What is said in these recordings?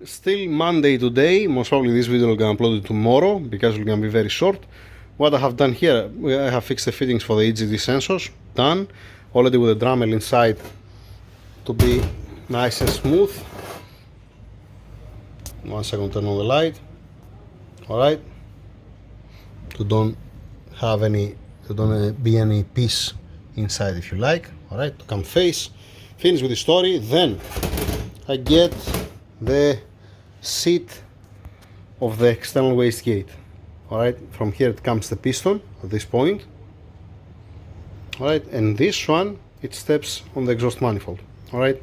Still Monday today, most probably this video I'm gonna upload it tomorrow because it's gonna be very short. What I have done here, I have fixed the fittings for the EGD sensors, done, already with the Dremel inside to be nice and smooth. 1 second, turn on the light. Alright, to don't be any piece inside if you like. Alright, to come face, finish with the story. Then I get the seat of the external wastegate. Alright, from here it comes the piston at this point. Alright, and this one, it steps on the exhaust manifold. Alright,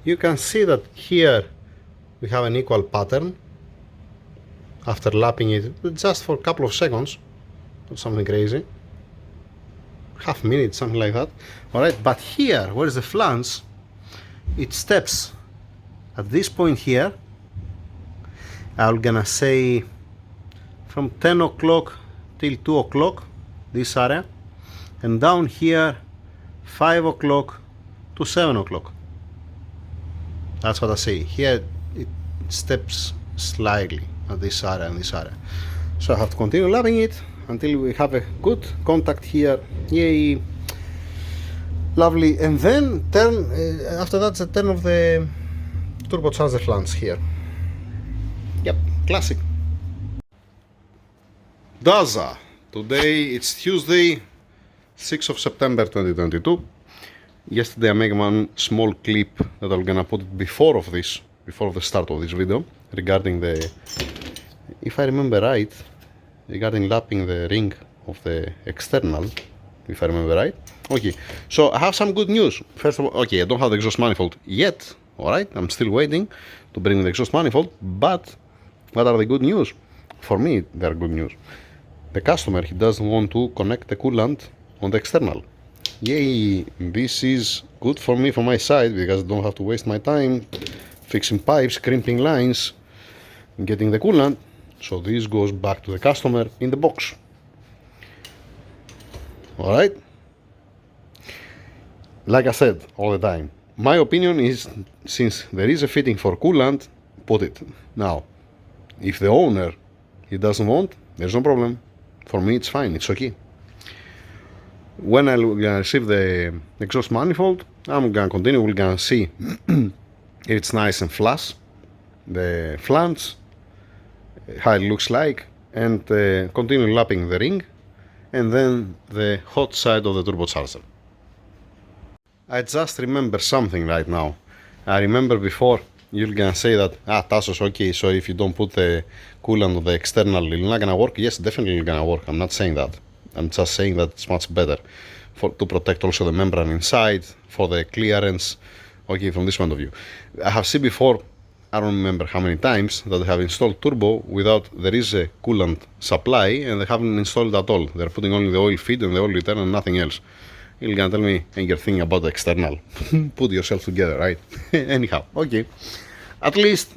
you can see that here we have an equal pattern after lapping it just for a couple of seconds, not something crazy, half minute, something like that. Alright, but here, where is the flange, it steps at this point here, I'm gonna say from 10 o'clock till 2 o'clock, this area, and down here 5 o'clock to 7 o'clock. That's what I say. Here it steps slightly at this area and this area. So I have to continue lapping it until we have a good contact here. Yay! Lovely. And then turn, after that, the turn of the turbocharger flange here. Yep, classic. DAZA. Today it's Tuesday, 6th of September 2022. Yesterday I made one small clip that I'm gonna put before the start of this video, regarding the, if I remember right, regarding lapping the ring of the external, if I remember right. Okay, so I have some good news. First of all, okay, I don't have the exhaust manifold yet, alright, I'm still waiting to bring the exhaust manifold, but what are the good news? For me, they are good news. The customer, he doesn't want to connect the coolant on the external. Yay, this is good for me from my side because I don't have to waste my time fixing pipes, crimping lines, and getting the coolant. So this goes back to the customer in the box. Alright? Like I said all the time, my opinion is, since there is a fitting for coolant, put it. Now, if the owner, he doesn't want, there's no problem. For me it's fine, it's okay. When I receive the exhaust manifold, I'm gonna continue, we're gonna see if it's nice and flush, the flange, how it looks like, and continue lapping the ring, and then the hot side of the turbocharger. I just remember something right now. I remember before, you're gonna say that, Tassos, okay, so if you don't put the coolant on the external, it's not gonna work. Yes, definitely it's gonna work, I'm not saying that. I'm just saying that it's much better to protect also the membrane inside, for the clearance, okay, from this point of view. I have seen before, I don't remember how many times, that they have installed turbo without, there is a coolant supply, and they haven't installed at all. They're putting only the oil feed and the oil return and nothing else. You're gonna tell me, and you're thinking about the external. Put yourself together, right? Anyhow, okay. At least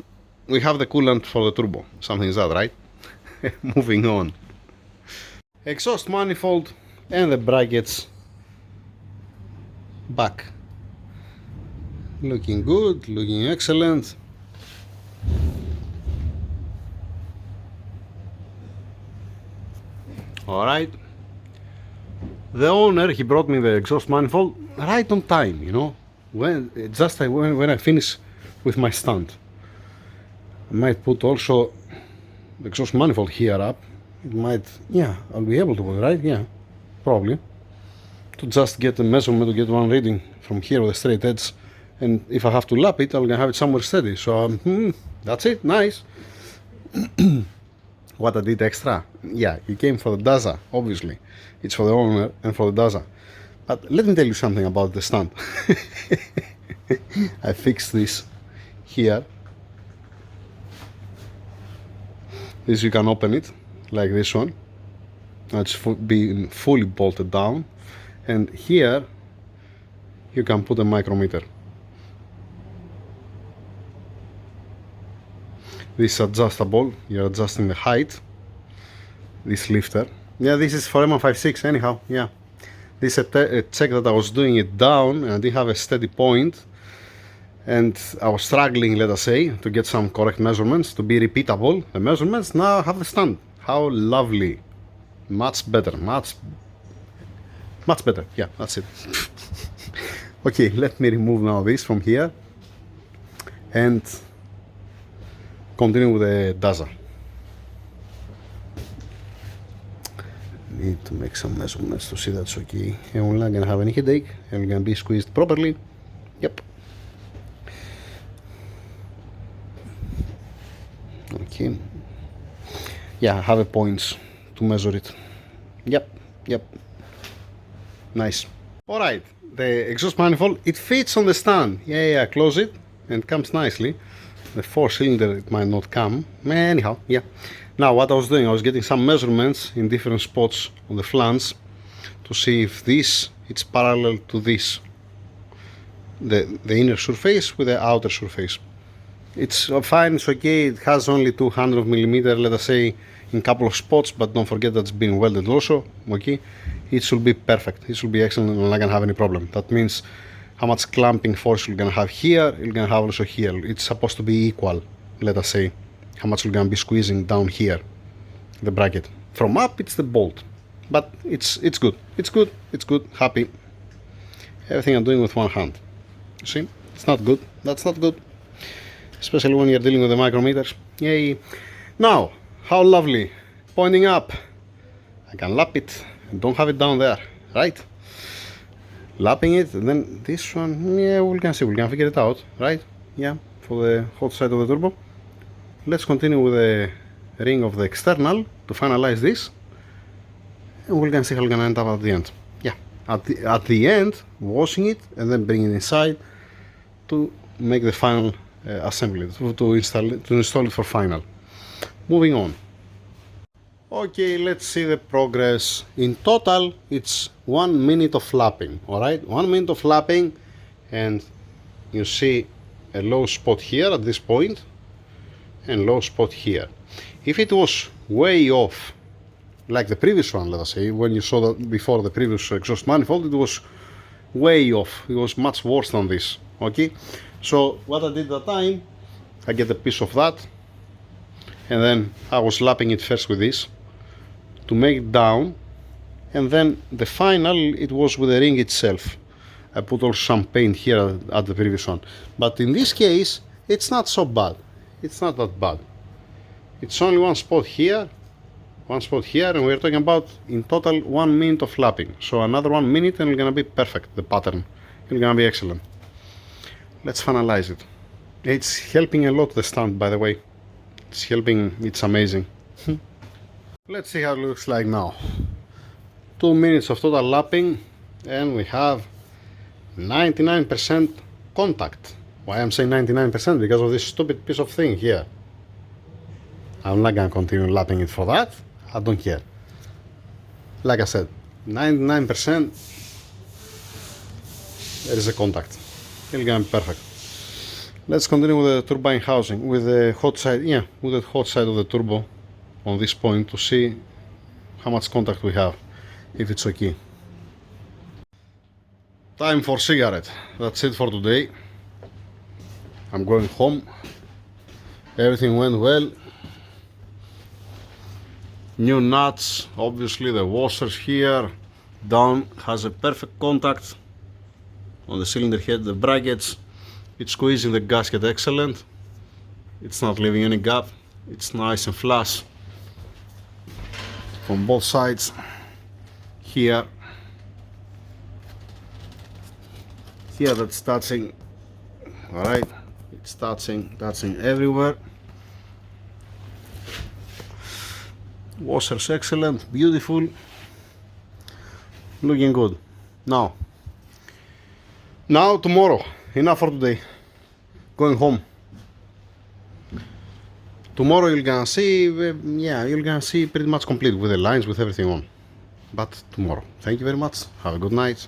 we have the coolant for the turbo. Something is that, right? Moving on. Exhaust manifold and the brackets back. Looking good, looking excellent. Alright. The owner, he brought me the exhaust manifold right on time, you know. When I finish with my stand. I might put also the exhaust manifold here up. It might, yeah, I'll be able to put it, right? Yeah, probably. To just get the measurement, to get one reading from here with a straight edge. And if I have to lap it, I'm gonna have it somewhere steady. So, that's it, nice. What I did extra? Yeah, it came for the DAZA, obviously. It's for the owner and for the DAZA. But let me tell you something about the stand. I fixed this here. This, you can open it like this one. It's being fully bolted down, and here you can put a micrometer. This is adjustable. You're adjusting the height. This lifter. Yeah, this is for M156 anyhow. Yeah, this is a check that I was doing it down and I didn't have a steady point, and I was struggling, let us say, to get some correct measurements, to be repeatable. The measurements, now I have the stand. How lovely. Much better, much better. Yeah, that's it. Okay, let me remove now this from here and continue with the DAZA. Need to make some measurements to see that's okay. And we're not gonna have any headache, and we're gonna be squeezed properly. Yep. Okay. Yeah, I have a points to measure it. Yep. Nice. Alright, the exhaust manifold, it fits on the stand. Yeah, close it and comes nicely. The 4-cylinder, it might not come. Anyhow, yeah. Now what I was doing, I was getting some measurements in different spots on the flange to see if this, it's parallel to this. The inner surface with the outer surface. It's fine, it's okay, it has only 200 millimeter, let us say, in a couple of spots, but don't forget that's been welded also, okay? It should be perfect, it should be excellent, and I'm not gonna have any problem. That means how much clamping force you're gonna have here, you're gonna have also here. It's supposed to be equal, let us say, how much you're gonna be squeezing down here, the bracket. From up, it's the bolt, but it's good, happy. Everything I'm doing with one hand. You see, it's not good, that's not good. Especially when you're dealing with the micrometers. Yay. Now, how lovely. Pointing up. I can lap it and don't have it down there, right? Lapping it, and then this one, yeah, we can see, we can figure it out, right? Yeah, for the hot side of the turbo. Let's continue with the ring of the external to finalize this. And we can see how we're gonna end up at the end. Yeah, at the end, washing it and then bringing it inside to make the final assembly, to install it for final. Moving on. Okay, let's see the progress. In total, it's 1 minute of lapping. Alright, 1 minute of lapping, and you see a low spot here at this point and low spot here. If it was way off, like the previous one, let us say, when you saw that before, the previous exhaust manifold, it was way off. It was much worse than this. Okay, so what I did that time, I get a piece of that, and then I was lapping it first with this to make it down, and then the final, it was with the ring itself. I put also some paint here at the previous one, but in this case it's not so bad. It's not that bad. It's only one spot here, and we're talking about in total 1 minute of lapping. So another 1 minute and it's gonna be perfect. The pattern, it's gonna be excellent. Let's finalize it. It's helping a lot, the stand, by the way. It's helping, it's amazing. Let's see how it looks like now. 2 minutes of total lapping, and we have 99% contact. Why I'm saying 99%? Because of this stupid piece of thing here. I'm not gonna continue lapping it for that. I don't care. Like I said, 99% there is a contact. It's gonna be perfect. Let's continue with the turbine housing, with the hot side, yeah, with the hot side of the turbo on this point to see how much contact we have, if it's okay. Time for cigarette. That's it for today. I'm going home. Everything went well. New nuts, obviously the washers here. Down has a perfect contact on the cylinder head, the brackets. It's squeezing the gasket excellent. It's not leaving any gap. It's nice and flush from both sides. Here that's touching. Alright, it's touching everywhere. Washers excellent, beautiful, looking good. Now tomorrow, enough for today. Going home. Tomorrow you're gonna see, you're gonna see pretty much complete with the lines, with everything on. But tomorrow. Thank you very much. Have a good night.